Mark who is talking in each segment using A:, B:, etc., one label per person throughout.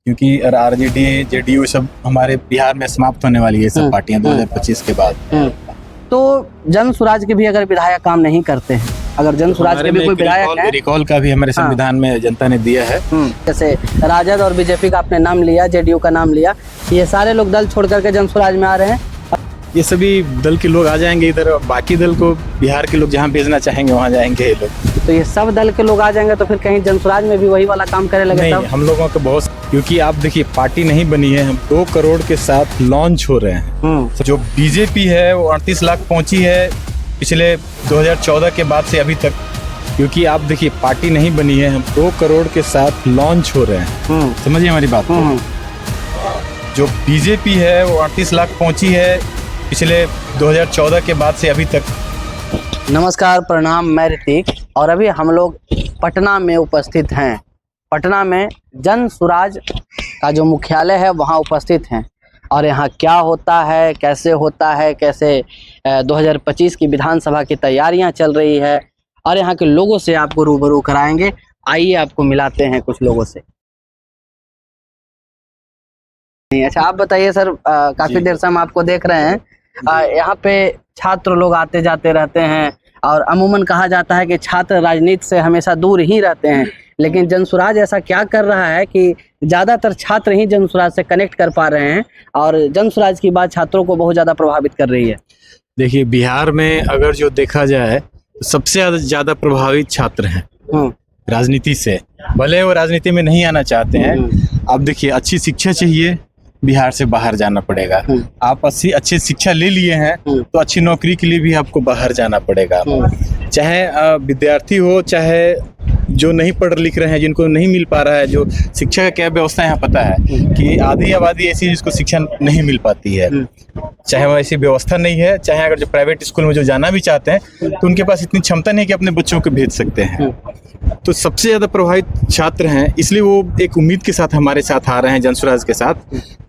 A: क्योंकि RJD JDU सब हमारे बिहार में समाप्त होने वाली है सब पार्टियां 2025 के बाद।
B: तो जन स्वराज के भी अगर विधायक काम नहीं करते हैं, अगर जन स्वराज के भी कोई विधायक है,
A: रिकॉल का भी हमारे संविधान में जनता ने दिया है।
B: जैसे राजद और बीजेपी का आपने नाम लिया, जेडीयू का नाम लिया, ये सारे लोग दल छोड़ करके जन स्वराज में आ रहे हैं।
A: ये सभी दल के लोग आ जाएंगे इधर, बाकी दल को बिहार के लोग जहाँ भेजना चाहेंगे वहाँ जाएंगे ये लोग।
B: तो ये सब दल के लोग आ जाएंगे तो फिर कहीं जन स्वराज में भी वही वाला काम करे लगे?
A: नहीं, हम लोगों का बहुत, क्योंकि आप देखिए पार्टी नहीं बनी है, हम 2 करोड़ के साथ लॉन्च हो रहे हैं। जो बीजेपी है वो 38 लाख पहुंची है पिछले 2014 के बाद से अभी तक, क्योंकि आप देखिए पार्टी नहीं बनी है, हम 2 करोड़ के साथ लॉन्च हो रहे हैं। समझिए हमारी बात को। जो बीजेपी है वो 38 लाख पहुंची है पिछले 2014 के बाद से अभी तक।
B: नमस्कार, प्रणाम, मैं ऋतिक और अभी हम लोग पटना में उपस्थित हैं। पटना में जन स्वराज का जो मुख्यालय है वहाँ उपस्थित हैं और यहाँ क्या होता है, कैसे होता है, कैसे 2025 की विधानसभा की तैयारियां चल रही है और यहाँ के लोगों से आपको रूबरू कराएंगे। आइए आपको मिलाते हैं कुछ लोगों से। अच्छा, आप बताइए सर, काफी देर से हम आपको देख रहे हैं, यहाँ पे छात्र लोग आते जाते रहते हैं और अमूमन कहा जाता है कि छात्र राजनीति से हमेशा दूर ही रहते हैं, लेकिन जन स्वराज ऐसा क्या कर रहा है कि ज्यादातर छात्र ही जन स्वराज से कनेक्ट कर पा रहे हैं और जन स्वराज की बात छात्रों को बहुत ज्यादा प्रभावित कर रही है?
A: देखिए, बिहार में अगर जो देखा जाए तो सबसे ज्यादा प्रभावित छात्र हैं राजनीति से, भले वो राजनीति में नहीं आना चाहते हैं। अब देखिए, अच्छी शिक्षा चाहिए, बिहार से बाहर जाना पड़ेगा। आप अच्छी शिक्षा ले लिए हैं तो अच्छी नौकरी के लिए भी आपको बाहर जाना पड़ेगा। चाहे विद्यार्थी हो, चाहे जो नहीं पढ़ लिख रहे हैं, जिनको नहीं मिल पा रहा है, जो शिक्षा का क्या व्यवस्था यहाँ पता है कि आधी आबादी ऐसी जिसको शिक्षा नहीं मिल पाती है, चाहे वो ऐसी व्यवस्था नहीं है, चाहे अगर जो प्राइवेट स्कूल में जो जाना भी चाहते हैं तो उनके पास इतनी क्षमता नहीं कि अपने बच्चों को भेज सकते हैं। तो सबसे ज्यादा प्रभावित छात्र हैं, इसलिए वो एक उम्मीद के साथ हमारे साथ आ रहे हैं जन स्वराज के साथ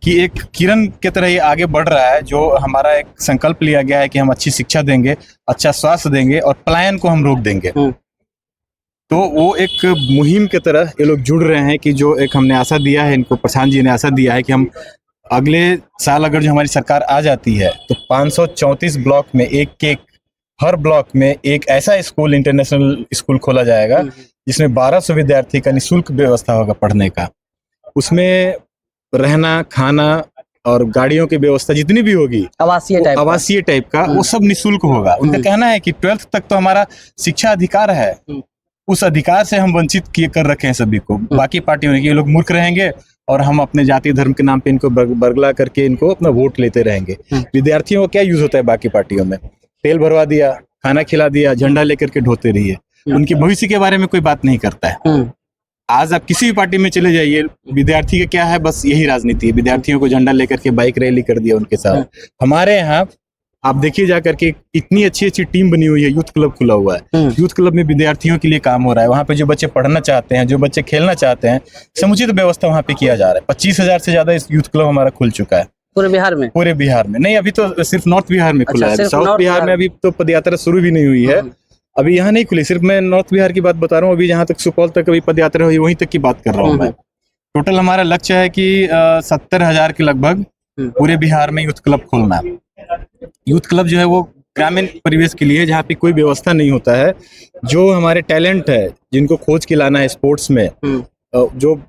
A: कि एक किरण की तरह ये आगे बढ़ रहा है। जो हमारा एक संकल्प लिया गया है कि हम अच्छी शिक्षा देंगे, अच्छा स्वास्थ्य देंगे और पलायन को हम रोक देंगे। तो वो एक मुहिम की तरह ये लोग जुड़ रहे हैं कि जो एक हमने आशा दिया है, इनको प्रशांत जी ने आशा दिया है कि हम अगले साल अगर जो हमारी सरकार आ जाती है तो 534 ब्लॉक में हर ब्लॉक में एक ऐसा स्कूल, इंटरनेशनल स्कूल खोला जाएगा जिसमें 1200 विद्यार्थी का निःशुल्क व्यवस्था होगा पढ़ने का। उसमें रहना, खाना और गाड़ियों की व्यवस्था जितनी भी होगी, आवासीय टाइप का, वो सब निःशुल्क होगा। उनका कहना है कि 12th तक तो हमारा शिक्षा अधिकार है, उस अधिकार से हम वंचित कर रखे हैं सभी को। बाकी पार्टियों ने, ये लोग मूर्ख रहेंगे और हम अपने जाति धर्म के नाम पे इनको बरगला करके इनको अपना वोट लेते रहेंगे। विद्यार्थियों को क्या यूज होता है बाकी पार्टियों में? तेल भरवा दिया, खाना खिला दिया, झंडा लेकर के ढोते रहिए। उनके भविष्य के बारे में कोई बात नहीं करता है। आज आप किसी भी पार्टी में चले जाइए, विद्यार्थी का क्या है, बस यही राजनीति है। विद्यार्थियों को झंडा लेकर के बाइक रैली कर दिया उनके साथ। हमारे यहाँ आप देखिए जाकर के इतनी अच्छी अच्छी टीम बनी हुई है, यूथ क्लब खुला हुआ है। यूथ क्लब में विद्यार्थियों के लिए काम हो रहा है। वहाँ पे जो बच्चे पढ़ना चाहते हैं, जो बच्चे खेलना चाहते हैं, समुचित व्यवस्था वहाँ पे किया जा रहा है। 25,000 से ज्यादा इस यूथ क्लब हमारा खुल चुका है
B: पूरे बिहार में।
A: पूरे बिहार में नहीं, अभी तो सिर्फ नॉर्थ बिहार में खुला है। साउथ बिहार में अभी तो पदयात्रा शुरू भी नहीं हुई है, अभी यहाँ नहीं खुली। सिर्फ मैं नॉर्थ बिहार की बात बता रहा हूँ। अभी जहाँ तक सुपौल तक अभी पदयात्रा हुई, वहीं तक की बात कर रहा हूँ मैं। टोटल हमारा लक्ष्य है कि 70,000 के लगभग पूरे बिहार में यूथ क्लब खोलना। यूथ क्लब जो है वो ग्रामीण परिवेश के लिए, जहाँ पे कोई व्यवस्था नहीं होता है, जो हमारे टैलेंट है, जिनको खोज के लाना है स्पोर्ट्स में, जो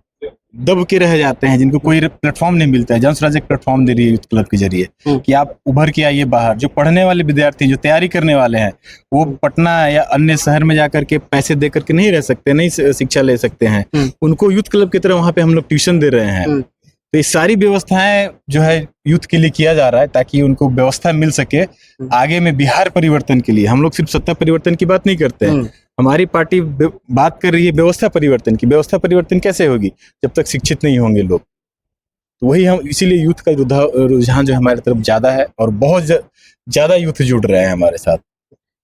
A: दब के रह जाते हैं, जिनको कोई प्लेटफॉर्म नहीं मिलता है, जन स्वराज एक प्लेटफॉर्म दे रही है यूथ क्लब के जरिए कि आप उभर के आइए बाहर। जो पढ़ने वाले विद्यार्थी, जो तैयारी करने वाले हैं, वो पटना या अन्य शहर में जाकर के पैसे दे करके नहीं रह सकते, नहीं शिक्षा ले सकते हैं। उनको यूथ क्लब की तरह वहाँ पे हम लोग ट्यूशन दे रहे हैं। तो ये सारी व्यवस्थाएं जो है यूथ के लिए किया जा रहा है ताकि उनको व्यवस्था मिल सके आगे में बिहार परिवर्तन के लिए। हम लोग सिर्फ सत्ता परिवर्तन की बात नहीं करते हैं, हमारी पार्टी बात कर रही है व्यवस्था परिवर्तन की। व्यवस्था परिवर्तन कैसे होगी जब तक शिक्षित नहीं होंगे लोग? तो वही हम, इसीलिए यूथ का रुझान जो हमारी तरफ ज्यादा है और बहुत ज्यादा यूथ जुड़ रहे हैं हमारे साथ।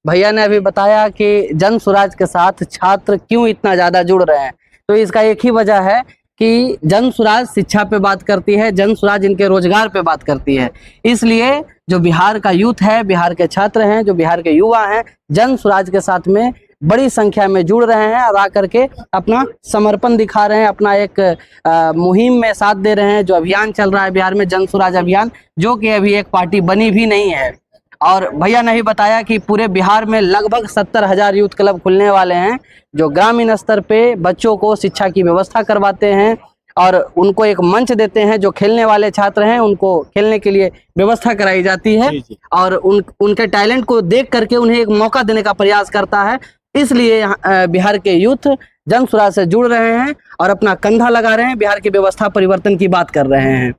B: भैया ने अभी बताया कि जन स्वराज के साथ छात्र क्यों इतना ज्यादा जुड़ रहे हैं, तो इसका एक ही वजह है कि जन स्वराज शिक्षा पे बात करती है, जन स्वराज इनके रोजगार पे बात करती है। इसलिए जो बिहार का यूथ है, बिहार के छात्र हैं, जो बिहार के युवा हैं, जन स्वराज के साथ में बड़ी संख्या में जुड़ रहे हैं और आकर के अपना समर्पण दिखा रहे हैं, अपना एक मुहिम में साथ दे रहे हैं। जो अभियान चल रहा है बिहार में, जन स्वराज अभियान, जो कि अभी एक पार्टी बनी भी नहीं है। और भैया ने ही बताया कि पूरे बिहार में लगभग 70,000 यूथ क्लब खुलने वाले हैं, जो ग्रामीण स्तर पे बच्चों को शिक्षा की व्यवस्था करवाते हैं और उनको एक मंच देते हैं। जो खेलने वाले छात्र हैं उनको खेलने के लिए व्यवस्था कराई जाती है और उनके टैलेंट को देख करके उन्हें एक मौका देने का प्रयास करता है। इसलिए बिहार के यूथ जन स्वराज से जुड़ रहे हैं और अपना कंधा लगा रहे हैं, बिहार की व्यवस्था परिवर्तन की बात कर रहे हैं।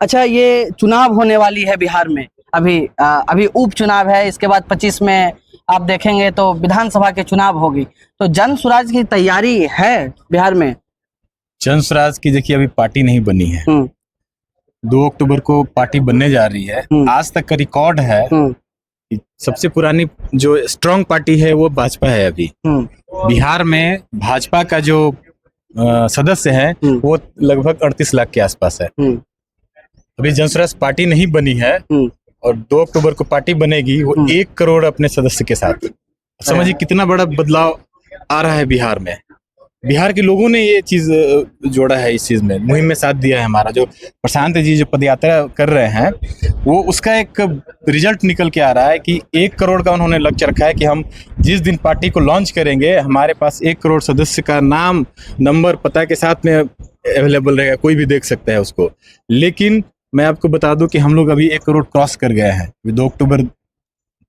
B: अच्छा, ये चुनाव होने वाली है बिहार में, अभी उपचुनाव है, इसके बाद 25 में आप देखेंगे तो विधानसभा के चुनाव होगी। तो जन स्वराज की तैयारी है बिहार में?
A: जन स्वराज की देखिए अभी पार्टी नहीं बनी है। 2 अक्टूबर को पार्टी बनने जा रही है। आज तक का रिकॉर्ड है, सबसे पुरानी जो स्ट्रांग पार्टी है वो भाजपा है। अभी बिहार में भाजपा का जो सदस्य है वो लगभग 38 लाख के आसपास है। अभी जन स्वराज पार्टी नहीं बनी है और 2 अक्टूबर को पार्टी बनेगी, वो 1 करोड़ अपने सदस्य के साथ। समझिए कितना बड़ा बदलाव आ रहा है बिहार में। बिहार के लोगों ने ये चीज जोड़ा है, इस चीज में मुहिम में साथ दिया है। हमारा जो प्रशांत जी जो पदयात्रा कर रहे हैं वो उसका एक रिजल्ट निकल के आ रहा है कि 1 करोड़ का उन्होंने लक्ष्य रखा है कि हम जिस दिन पार्टी को लॉन्च करेंगे हमारे पास 1 करोड़ सदस्य का नाम, नंबर, पता के साथ में अवेलेबल रहेगा, कोई भी देख सकता है उसको। लेकिन मैं आपको बता दूं कि हम लोग अभी 1 करोड़ क्रॉस कर गए हैं। 2 अक्टूबर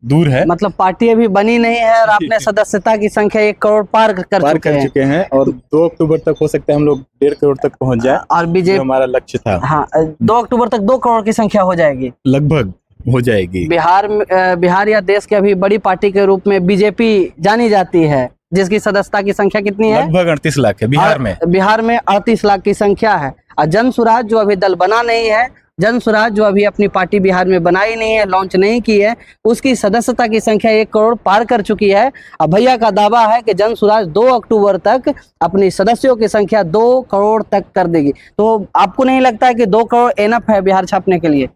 A: दूर है,
B: मतलब पार्टी अभी बनी नहीं है और आपने सदस्यता की संख्या 1 करोड़ पार कर चुके हैं
A: और 2 अक्टूबर तक हो सकता है हम लोग 1.5 करोड़ तक पहुंच जाए।
B: और बीजेपी,
A: हमारा लक्ष्य था।
B: हाँ, 2 अक्टूबर तक 2 करोड़ की संख्या हो जाएगी,
A: लगभग हो जाएगी।
B: बिहार या देश की अभी बड़ी पार्टी के रूप में बीजेपी जानी जाती है, जिसकी सदस्यता की संख्या कितनी है?
A: लगभग 38 लाख है बिहार में 38 लाख की संख्या है। और जन स्वराज जो अभी दल बना नहीं है, जन स्वराज जो अभी अपनी पार्टी बिहार में बनाई नहीं है, लॉन्च नहीं की है, उसकी सदस्यता की संख्या 1 करोड़ पार कर चुकी है। अब भैया का दावा है कि जन स्वराज 2 अक्टूबर तक अपनी सदस्यों की संख्या 2 करोड़ तक कर देगी। तो आपको नहीं लगता है कि 2 करोड़ एनफ है बिहार छापने के लिए?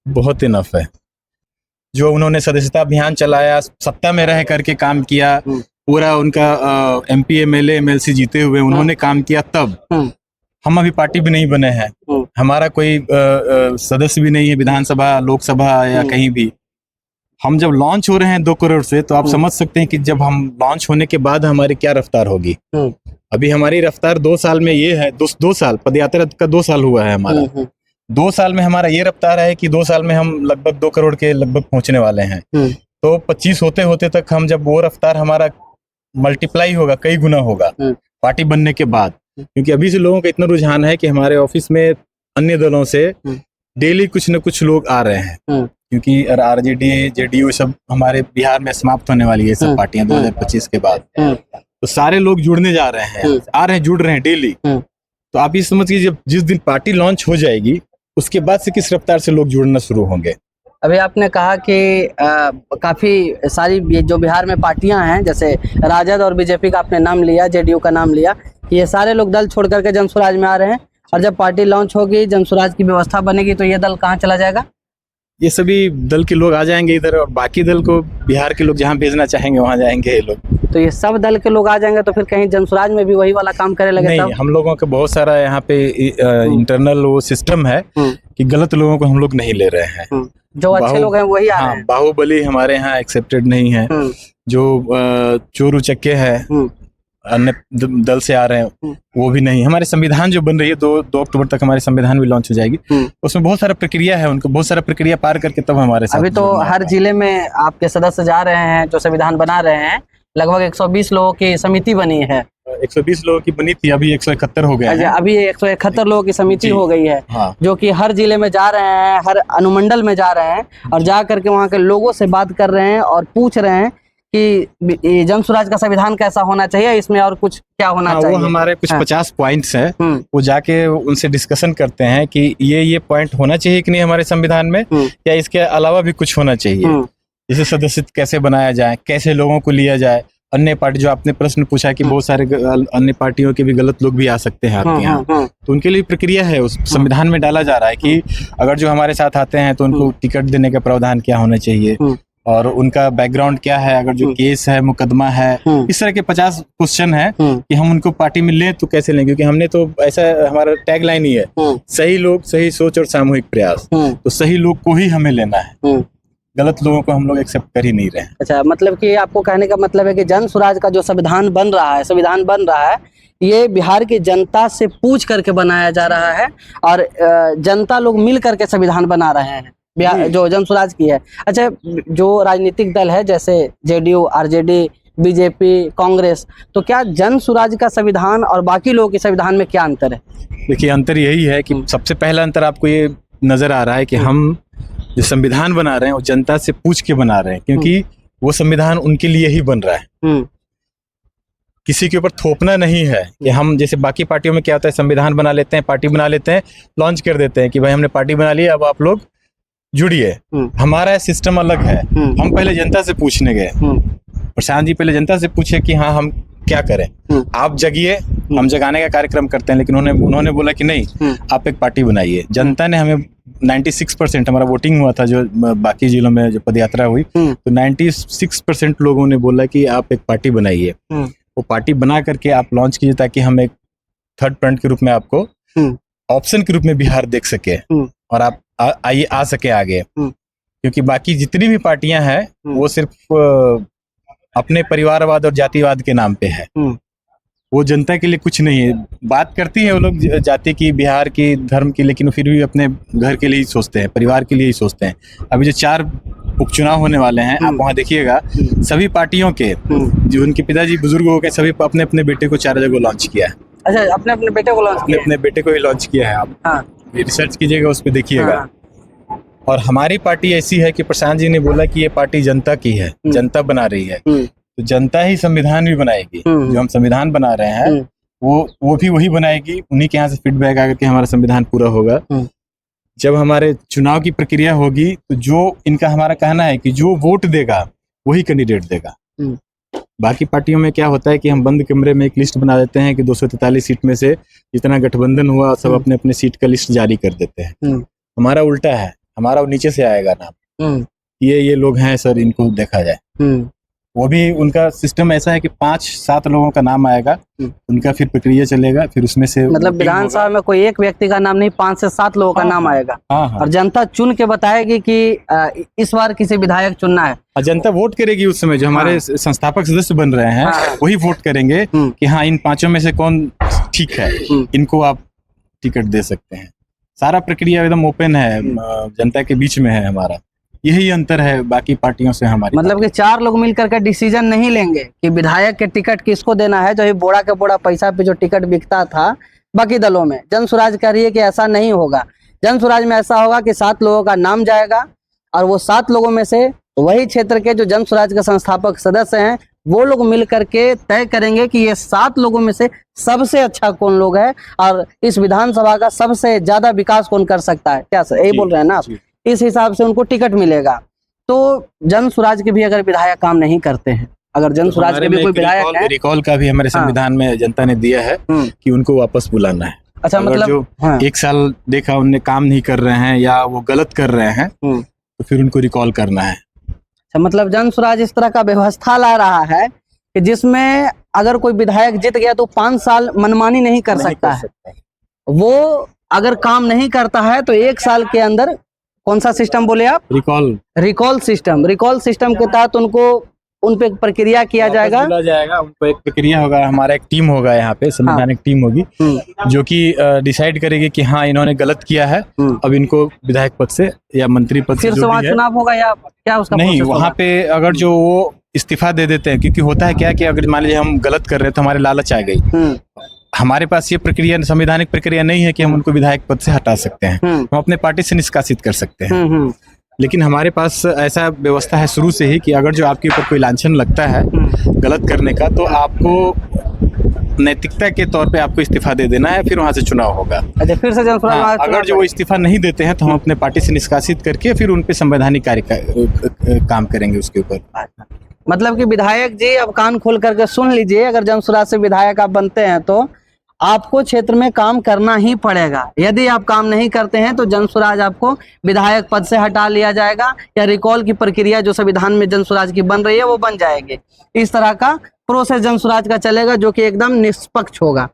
A: बहुत इनफ है। जो उन्होंने सदस्यता अभियान चलाया, सत्ता में रह करके काम किया, पूरा उनका MP MLA MLC जीते हुए उन्होंने काम किया, तब हम अभी पार्टी भी नहीं बने हैं। हमारा कोई सदस्य भी नहीं है विधानसभा, लोकसभा या कहीं भी। हम जब लॉन्च हो रहे हैं 2 करोड़ से, तो आप समझ सकते हैं कि जब हम लॉन्च होने के बाद हमारी क्या रफ्तार होगी। अभी हमारी रफ्तार 2 साल में ये है, 2 साल पदयात्रा का 2 साल हुआ है हमारा। 2 साल में हमारा ये रफ्तार है कि 2 साल में हम लगभग 2 करोड़ के लगभग पहुंचने वाले हैं। तो 25 होते होते तक हम, जब वो रफ्तार हमारा मल्टीप्लाई होगा, कई गुना होगा पार्टी बनने के बाद। क्योंकि अभी से लोगों का इतना रुझान है कि हमारे ऑफिस में अन्य दलों से डेली कुछ न कुछ लोग आ रहे हैं। क्योंकि RJD JDU सब हमारे बिहार में समाप्त होने वाली है, सब पार्टियां 2025 के बाद। तो सारे लोग जुड़ने जा रहे हैं, आ रहे हैं, जुड़ रहे हैं डेली। तो आप ये समझिए जब जिस दिन पार्टी लॉन्च हो जाएगी उसके बाद से किस रफ्तार से लोग जुड़ना शुरू होंगे।
B: अभी आपने कहा कि काफी सारी जो बिहार में पार्टियां हैं, जैसे राजद और बीजेपी का आपने नाम लिया, JDU का नाम लिया, ये सारे लोग दल छोड़ करके जन स्वराज में आ रहे हैं। और जब पार्टी लॉन्च होगी, जन स्वराज की व्यवस्था बनेगी, तो ये दल कहाँ चला जाएगा?
A: ये सभी दल के लोग आ जाएंगे इधर, और बाकी दल को बिहार के लोग जहाँ भेजना चाहेंगे वहाँ जाएंगे ये लोग।
B: तो ये सब दल के लोग आ जाएंगे तो फिर कहीं जन स्वराज में भी वही वाला काम करे लगे?
A: नहीं, हम लोगों का बहुत सारा यहाँ पे इंटरनल वो सिस्टम है कि गलत लोगों को हम लोग नहीं ले रहे हैं।
B: जो अच्छे लोग हैं वही आ रहे हैं।
A: बाहुबली हमारे यहाँ एक्सेप्टेड नहीं है। जो चोर उचक्के है अन्य दल से आ रहे हैं वो भी नहीं। हमारे संविधान जो बन रही है, 2 अक्टूबर तक हमारे संविधान भी लॉन्च हो जाएगी। उसमें बहुत सारा प्रक्रिया है, उनको बहुत सारा प्रक्रिया पार करके तब हमारे साथ।
B: अभी तो हर जिले में आपके सदस्य जा रहे हैं जो संविधान बना रहे हैं। लगभग 120 लोगों की समिति बनी है।
A: 120 लोगों की बनी थी, अभी 171 हो गए हैं।
B: अभी 171 लोगों की समिति हो गई है।
A: हाँ।
B: जो कि हर जिले में जा रहे हैं, हर अनुमंडल में जा रहे हैं और जा करके वहाँ के लोगों से बात कर रहे हैं और पूछ रहे हैं कि जन स्वराज का संविधान कैसा होना चाहिए, इसमें और कुछ क्या होना चाहिए।
A: वो हमारे कुछ 50 पॉइंट्स हैं, वो जाके उनसे डिस्कशन करते हैं कि ये पॉइंट होना चाहिए कि नहीं हमारे संविधान में, या इसके अलावा भी कुछ होना चाहिए। जैसे सदस्य कैसे बनाया जाए, कैसे लोगों को लिया जाए। अन्य पार्टी, जो आपने प्रश्न पूछा कि बहुत सारे अन्य पार्टियों के भी गलत लोग भी आ सकते हैं आपके यहाँ, तो उनके लिए प्रक्रिया है, उस संविधान में डाला जा रहा है कि अगर जो हमारे साथ आते हैं तो उनको टिकट देने का प्रावधान क्या होना चाहिए, और उनका बैकग्राउंड क्या है, अगर जो केस है, मुकदमा है, इस तरह के 50 क्वेश्चन है कि हम उनको पार्टी में लें तो कैसे लें, क्योंकि हमने तो ऐसा हमारा टैगलाइन ही है, सही लोग, सही सोच और सामूहिक प्रयास। तो सही लोग को ही हमें लेना है, गलत लोगों को हम लोग एक्सेप्ट कर ही नहीं रहे हैं।
B: अच्छा, मतलब कि आपको कहने का मतलब है कि जन स्वराज का जो संविधान बन रहा है ये बिहार की जनता से पूछ करके बनाया जा रहा है और जनता लोग मिल करके संविधान बना रहे हैं, बिहार जो जन स्वराज की है। अच्छा, जो राजनीतिक दल है जैसे जेडीयू, आरजेडी, बीजेपी, कांग्रेस, तो क्या जन स्वराज का संविधान और बाकी लोगों के संविधान में क्या अंतर है?
A: देखिए, अंतर यही है कि सबसे पहला अंतर आपको ये नजर आ रहा है कि हम जो संविधान बना रहे हैं वो जनता से पूछ के बना रहे हैं, क्योंकि वो संविधान उनके लिए ही बन रहा है, किसी के ऊपर थोपना नहीं है। कि हम जैसे बाकी पार्टियों में क्या होता है, संविधान बना लेते हैं, पार्टी बना लेते हैं, लॉन्च कर देते हैं कि भाई हमने पार्टी बना ली, अब आप लोग जुड़िए। हमारा सिस्टम अलग है, हम पहले जनता से पूछने गए, प्रशांत जी पहले जनता से पूछे कि हाँ हम क्या करें, आप जगिए, हम जगाने का कार्यक्रम करते हैं। लेकिन उन्होंने बोला कि नहीं, आप एक पार्टी बनाइए। जनता ने हमें 96%, हमारा वोटिंग हुआ था जो बाकी जिलों में जो पदयात्रा हुई, तो 96% लोगों ने बोला कि आप एक पार्टी बनाइए। वो पार्टी बना करके आप लॉन्च कीजिए, ताकि हम एक थर्ड फ्रंट के रूप में आपको ऑप्शन के रूप में बिहार देख सके और आप आइए आ सके आगे। क्योंकि बाकी जितनी भी पार्टियां हैं वो सिर्फ अपने परिवारवाद और जातिवाद के नाम पे है, वो जनता के लिए कुछ नहीं है। बात करती है वो लोग जाति की, बिहार की, धर्म की, लेकिन फिर भी अपने घर के लिए ही सोचते हैं, परिवार के लिए ही सोचते हैं। अभी जो 4 उपचुनाव होने वाले हैं, आप वहाँ देखिएगा, सभी पार्टियों के जो उनके पिताजी बुजुर्ग हो गए, सभी अपने अपने बेटे को 4 जगह लॉन्च किया है।
B: अच्छा, अपने अपने बेटे को लॉन्च किया?
A: अपने बेटे को ही लॉन्च किया है। आप रिसर्च कीजिएगा, उस पर देखिएगा। और हमारी पार्टी ऐसी है कि प्रशांत जी ने बोला कि ये पार्टी जनता की है, जनता बना रही है, तो जनता ही संविधान भी बनाएगी। जो हम संविधान बना रहे हैं वो भी वही बनाएगी, उन्हीं के यहाँ से फीडबैक आकर के हमारा संविधान पूरा होगा। जब हमारे चुनाव की प्रक्रिया होगी तो जो इनका हमारा कहना है कि जो वोट देगा वही कैंडिडेट देगा। बाकी पार्टियों में क्या होता है कि हम बंद कमरे में एक लिस्ट बना देते हैं कि 243 सीट में से जितना गठबंधन हुआ सब अपने अपने सीट का लिस्ट जारी कर देते हैं। हमारा उल्टा है, हमारा नीचे से आएगा नाम, ये लोग हैं सर, इनको देखा जाए। वो भी उनका सिस्टम ऐसा है कि 5-7 लोगों का नाम आएगा, उनका फिर प्रक्रिया चलेगा, फिर उसमें से
B: मतलब विधानसभा में कोई एक व्यक्ति का नाम नहीं, 5 से 7 लोगों का नाम आएगा। और जनता चुन के बताएगी कि इस बार किसी विधायक चुनना है।
A: जनता वोट करेगी उस समय, जो हमारे संस्थापक सदस्य बन रहे हैं वही वोट करेंगे कि हाँ इन 5 में से कौन ठीक है, इनको आप टिकट दे सकते हैं। सारा प्रक्रिया एकदम ओपन है, जनता के बीच में है हमारा। यही अंतर है बाकी पार्टियों से हमारी।
B: मतलब कि 4 लोग मिलकर के डिसीजन नहीं लेंगे कि विधायक के टिकट किसको देना है, जो ये बोड़ा के बोड़ा पैसा पे जो टिकट बिकता था बाकी दलों में। जन स्वराज कह रही है कि ऐसा नहीं होगा। जन स्वराज में ऐसा होगा कि 7 लोगों का नाम जाएगा और वो 7 लोगों में से वही क्षेत्र के जो जन स्वराज के संस्थापक सदस्य हैं वो लोग मिल करके तय करेंगे कि ये 7 लोगों में से सबसे अच्छा कौन लोग है और इस विधानसभा का सबसे ज्यादा विकास कौन कर सकता है। क्या सर यही बोल रहे हैं ना आप? इस हिसाब से उनको टिकट मिलेगा। तो जन स्वराज के भी अगर विधायक काम नहीं करते हैं, अगर जन स्वराज के भी कोई विधायक है,
A: रिकॉल का भी हमारे संविधान में जनता ने दिया है कि उनको वापस बुलाना है।
B: अच्छा, मतलब
A: जो 1 साल देखा उनने काम नहीं कर रहे हैं या वो गलत कर रहे हैं तो फिर उनको रिकॉल करना है।
B: अच्छा, मतलब जन स्वराज इस तरह का व्यवस्था ला रहा है कि जिसमें अगर कोई विधायक जीत गया तो 5 साल मनमानी नहीं कर सकता है। वो अगर काम नहीं करता है तो 1 साल के अंदर, कौन सा सिस्टम बोले आप? रिकॉल सिस्टम के तहत उनको उन पे प्रक्रिया किया जाएगा,
A: उन पे एक प्रक्रिया होगा। हमारा एक टीम होगा यहाँ पे, संवैधानिक टीम होगी जो कि डिसाइड करेगी कि हाँ इन्होंने गलत किया है, अब इनको विधायक पद से या मंत्री पद से
B: फिर चुनाव होगा या क्या उसका
A: नहीं? वहाँ पे अगर जो वो इस्तीफा दे देते हैं, क्योंकि होता है क्या कि अगर मान लीजिए हम गलत कर रहे हैं तो हमारे लालच आ गई, हमारे पास ये प्रक्रिया, संवैधानिक प्रक्रिया नहीं है कि हम उनको विधायक पद से हटा सकते हैं, हम अपने पार्टी से निष्कासित कर सकते हैं। लेकिन हमारे पास ऐसा व्यवस्था है शुरू से ही कि अगर जो आपके ऊपर कोई लांछन लगता है गलत करने का तो आपको नैतिकता के तौर पे आपको इस्तीफा दे देना है, फिर वहां से चुनाव होगा।
B: अच्छा, फिर से
A: अगर जो वो इस्तीफा नहीं देते हैं तो हम अपने पार्टी से निष्कासित करके फिर उन पे संवैधानिक कार्य काम करेंगे उसके ऊपर।
B: मतलब कि विधायक जी अब कान खोल करके सुन लीजिए, अगर जन स्वराज से विधायक आप बनते हैं तो आपको क्षेत्र में काम करना ही पड़ेगा। यदि आप काम नहीं करते हैं तो जनसुराज आपको विधायक पद से हटा लिया जाएगा या रिकॉल की प्रक्रिया जो संविधान में जनसुराज की बन रही है वो बन जाएगी। इस तरह का प्रोसेस जनसुराज का चलेगा जो कि एकदम निष्पक्ष होगा।